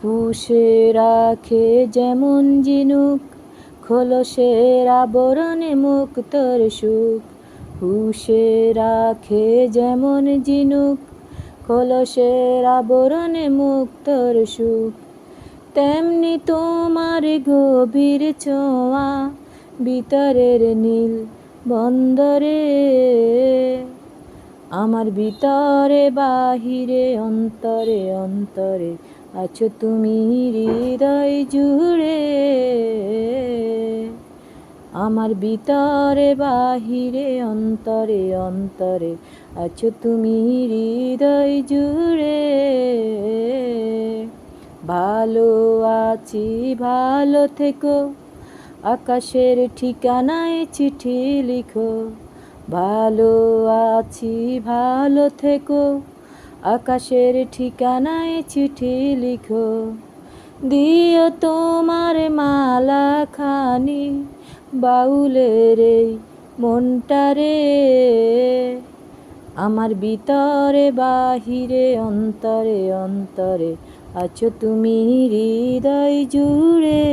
পুষে রাখে যেমন ঝিনুক, খোলসের আবরণে মুক্তর সুখ। পুষে রাখে যেমন ঝিনুক, খোলসের আবরণে মুক্তর সুখ। তেমনি তোমার গভীর ছোঁয়া, ভিতরের নীল বন্দরে। আমার ভিতরে বাহিরে অন্তরে অন্তরে আছো তুমি হৃদয় জুড়ে। আমার ভিতরে বাহিরে অন্তরে অন্তরে আছো তুমি হৃদয় জুড়ে। ভালো আছি ভালো থেকো, আকাশের ঠিকানায় চিঠি লিখো। ভালো আছি ভালো থেকো, আকাশের ঠিকানায় চিঠি লিখো। দিও তোমার মালা খানি বাউলের এই মনটারে। আমার ভিতরে বাহিরে অন্তরে অন্তরে আছো তুমি হৃদয় জুড়ে।